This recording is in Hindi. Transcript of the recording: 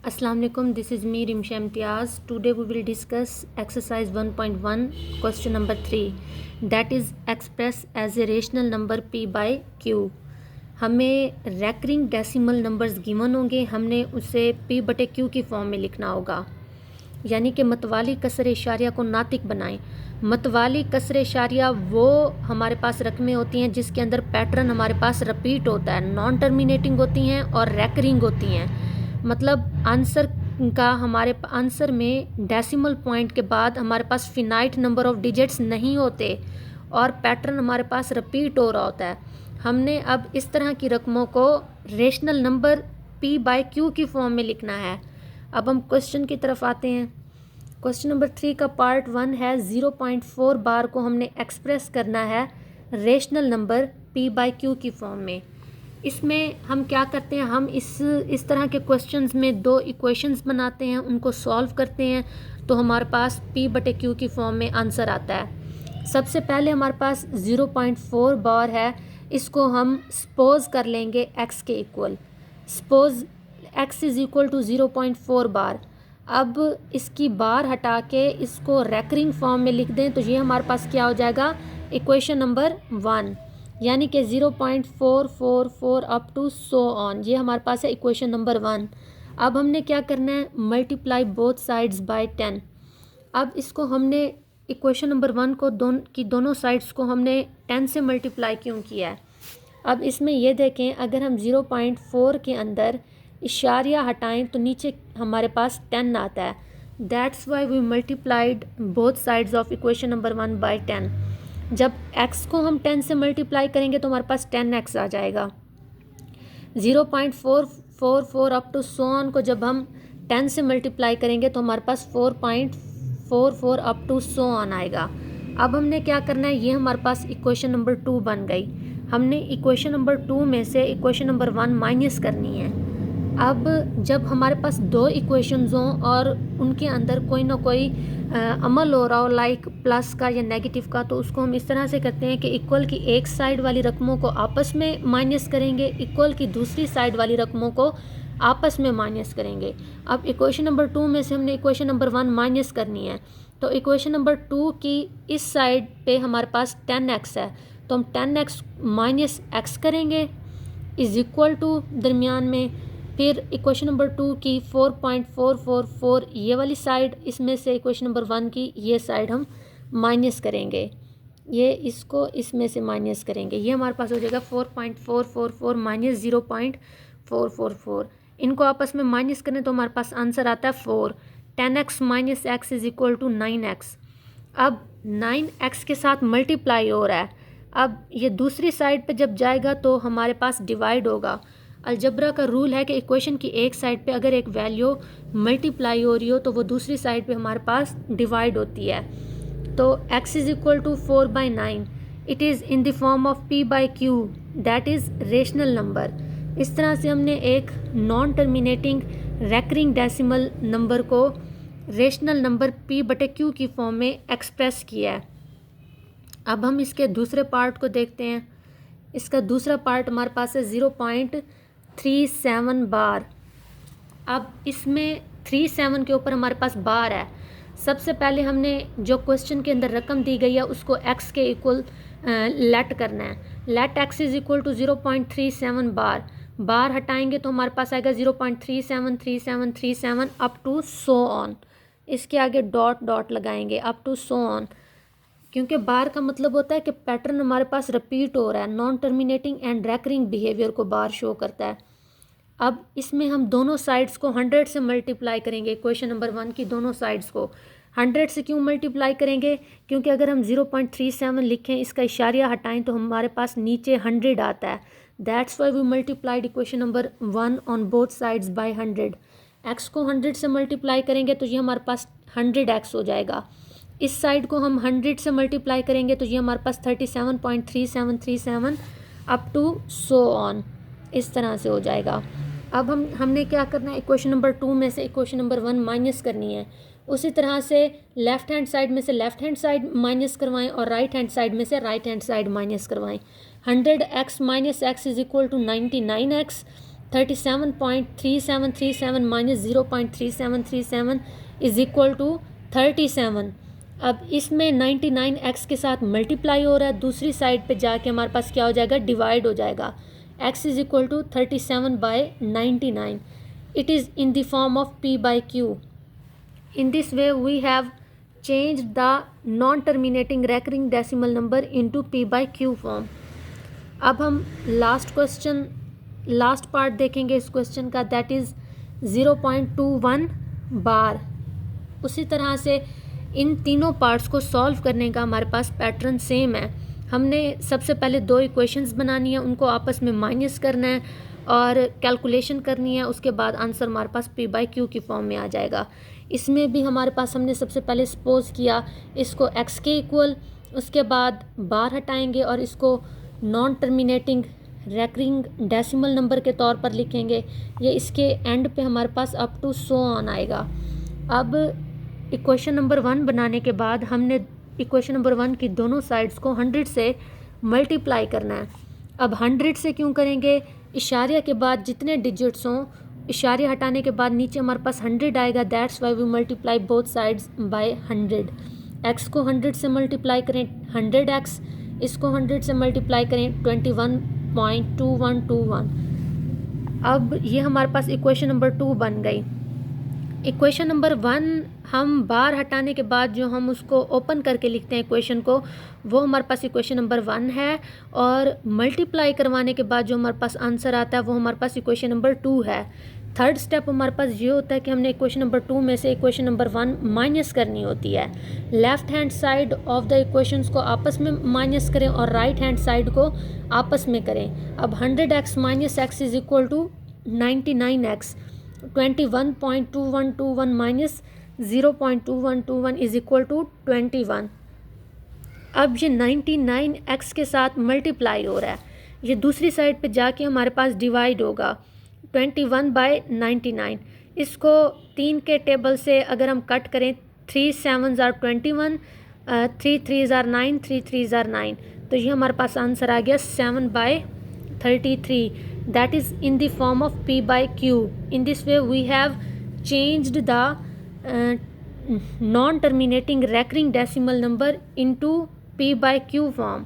अस्सलाम वालेकुम, this is me Rimsha Imtiaz. Today we will discuss exercise 1.1 question number 3 that is express as a rational number p by q. हमें रैकरिंग डेसिमल नंबर्स गिवन होंगे, हमने उसे p बटे q की फॉर्म में लिखना होगा. यानी कि मतवाली कसर इशारिया को नातिक बनाएं. मतवाली कसर इशारिया वो हमारे पास रकमें होती हैं जिसके अंदर पैटर्न हमारे पास रिपीट होता है, नॉन टर्मिनेटिंग होती हैं और रैकरिंग होती हैं. मतलब आंसर का हमारे आंसर में डेसिमल पॉइंट के बाद हमारे पास फिनाइट नंबर ऑफ डिजिट्स नहीं होते और पैटर्न हमारे पास रिपीट हो रहा होता है. हमने अब इस तरह की रकमों को rational number p by q की फॉर्म में लिखना है. अब हम क्वेश्चन की तरफ आते हैं. क्वेश्चन नंबर 3 का पार्ट 1 है 0.4 बार को हमने एक्सप्रेस करना है rational number p by q की फॉर्म में. इसमें हम क्या करते हैं, हम इस तरह के क्वेश्चंस में दो इक्वेशंस बनाते हैं, उनको सॉल्व करते हैं तो हमारे पास p बटे q की फॉर्म में आंसर आता है. सबसे पहले हमारे पास 0.4 बार है, इसको हम सपोज कर लेंगे x के इक्वल. Suppose x is equal to 0.4 bar. अब इसकी बार हटा के इसको रैकरिंग फॉर्म में लिख दें तो ये हमारे पास क्या हो जाएगा, इक्वेशन नंबर 1. यानी कि 0.444 अप टू सो ऑन, ये हमारे पास है इक्वेशन नंबर 1. अब हमने क्या करना है, मल्टीप्लाई बोथ साइड्स बाय 10. अब इसको हमने इक्वेशन नंबर 1 को दोनों साइड्स को हमने 10 से मल्टीप्लाई क्यों किया है. अब इसमें ये देखें, अगर हम 0.4 के अंदर इशारिया हटाएं तो नीचे हमारे पास 10 आता है. That's why we multiplied both sides of equation number 1 by 10. जब x को हम 10 से मल्टीप्लाई करेंगे तो हमारे पास 10x आ जाएगा. 0.444 अप टू सो ऑन को जब हम 10 से मल्टीप्लाई करेंगे तो हमारे पास 4.44 अप टू सो ऑन आएगा. अब हमने क्या करना है, ये हमारे पास इक्वेशन नंबर 2 बन गई. हमने इक्वेशन नंबर 2 में से इक्वेशन नंबर 1 माइनस करनी है. अब जब हमारे पास दो इक्वेशंस हों और उनके अंदर कोई ना कोई अमल हो रहा हो, लाइक प्लस का या नेगेटिव का, तो उसको हम इस तरह से करते हैं कि इक्वल की एक साइड वाली रकमों को आपस में माइनस करेंगे, इक्वल की दूसरी साइड वाली रकमों को आपस में माइनस करेंगे. अब इक्वेशन नंबर 2 में से हमने इक्वेशन नंबर 1 माइनस करनी है तो इक्वेशन नंबर 2 की इस साइड पे हमारे पास 10x है तो हम 10x माइनस x करेंगे इज इक्वल टू दरमियान में. फिर इक्वेशन नंबर 2 की 4.444 ये वाली साइड, इसमें से इक्वेशन नंबर 1 की ये साइड हम माइनस करेंगे, ये इसको इसमें से माइनस करेंगे. ये हमारे पास हो जाएगा 4.444 माइनस 0.444. इनको आपस में माइनस करें तो हमारे पास आंसर आता है 4. 10x minus x is equal to 9x. अब 9x के साथ मल्टीप्लाई हो रहा है. अब ये दूसरी साइड पे जब जाएगा तो हमारे पास डिवाइड होगा. अलजब्रा का रूल है कि इक्वेशन की एक साइड पे अगर एक वैल्यू मल्टीप्लाई हो रही हो तो वो दूसरी साइड पे हमारे पास डिवाइड होती है. तो x is equal to 4/9. It is in the form of p by q, that is rational number. इस तरह से हमने एक non terminating recurring decimal number को रेशनल नंबर p बटे q की फॉर्म में एक्सप्रेस किया है. अब हम इसके दूसरे पार्ट को देखते हैं. इसका दूसरा पार्ट हमारे पास है 0.37 बार. अब इसमें 37 के ऊपर हमारे पास बार है. सबसे पहले हमने जो क्वेश्चन के अंदर रकम दी गई है उसको x के इक्वल लेट करना है. Let x is equal to 0.37 bar. Bar हटाएंगे तो हमारे पास आएगा 0.373737 अप टू सो ऑन. इसके आगे डॉट डॉट लगाएंगे अप टू सो ऑन, क्योंकि बार का मतलब होता है कि पैटर्न हमारे पास रिपीट हो रहा है. Non terminating and recurring behaviour को बार शो करता है. अब इसमें हम दोनों साइड्स को 100 से मल्टीप्लाई करेंगे. क्वेश्चन नंबर 1 की दोनों साइड्स को 100 से क्यों मल्टीप्लाई करेंगे, क्योंकि अगर हम 0.37 लिखें, इसका इशारिया हटाएं तो हमारे पास नीचे 100 आता है. That's why we multiplied equation number 1 on both sides by 100. X को 100 से मल्टीप्लाई करेंगे तो ये हमारे पास 100x हो जाएगा. इस साइड को हम 100 से मल्टीप्लाई करेंगे तो ये हमारे पास 37.3737 अप टू सो ऑन इस तरह से हो जाएगा. अब हमने क्या करना है, इक्वेशन नंबर 2 में से इक्वेशन नंबर 1 माइनस करनी है. उसी तरह से लेफ़्ट हैंड साइड में से लेफ़्ट हैंड साइड माइनस करवाएं और राइट हैंड साइड में से राइट हैंड साइड माइनस करवाएं. 100x minus x is equal to 99x. 37.3737 minus 0.3737 is equal to 37। अब इसमें 99x के साथ मल्टीप्लाई हो रहा है, दूसरी साइड पे जाके हमारे पास क्या हो जाएगा, डिवाइड हो जाएगा। x is equal to 37/99। It is in the form of p/q। In this way we have changed the non-terminating recurring decimal number into p/q form। अब हम लास्ट पार्ट देखेंगे इस क्वेश्चन का, दैट इज़ 0.21 बार। उसी तरह से इन तीनों पार्ट्स को सॉल्व करने का हमारे पास पैटर्न सेम है। हमने सबसे पहले दो इक्वेशंस बनानी है, उनको आपस में माइनस करना है और कैलकुलेशन करनी है, उसके बाद आंसर हमारे पास p/q की फॉर्म में आ जाएगा। इसमें भी हमारे पास हमने सबसे पहले सपोज किया इसको x के इक्वल, उसके बाद बार हटाएंगे और इसको non terminating recurring decimal number के तौर पर लिखेंगे। ये इसके एंड पे हमारे पास अप टू सो ऑन आएगा। अब इक्वेशन नंबर 1 बनाने के बाद हमने इक्वेशन नंबर 1 की दोनों साइड्स को 100 से मल्टीप्लाई करना है। अब 100 से क्यों करेंगे, इशारिया के बाद जितने डिजिट्स हों, इशारिया हटाने के बाद नीचे हमारे पास 100 आएगा, that's why we multiply both sides by 100। x को 100 से मल्टीप्लाई करें 100x, इसको 100 से मल्टीप्लाई करें 21.2121। अब ये हमारे पास इक्वेशन नंबर 2 बन गई। इक्वेशन नंबर 1 हम बार हटाने के बाद जो हम उसको ओपन करके लिखते हैं इक्वेशन को, वो हमारे पास इक्वेशन नंबर 1 है, और मल्टीप्लाई करवाने के बाद जो हमारे पास आंसर आता है वो हमारे पास इक्वेशन नंबर 2 है। थर्ड स्टेप हमारे पास ये होता है कि हमने इक्वेशन नंबर 2 में से इक्वेशन नंबर 1 माइनस करनी होती है। Left hand side of the equations को आपस में माइनस करें और राइट हैंड साइड को आपस में करें। अब 100x minus x is equal to 99x, 21.2121 minus 0.2121 is equal to 21। अब ये 99x के साथ मल्टीप्लाई हो रहा है, ये दूसरी साइड पे जाके हमारे पास डिवाइड होगा 21/99। इसको 3 के टेबल से अगर हम कट करें, 3 7s are 21, 3 3s are 9, 3 3s are 9, तो ये हमारे पास आंसर आ गया 7/33। That is in the form of p/q। In this way we have changed the non-terminating recurring decimal number into p/q form।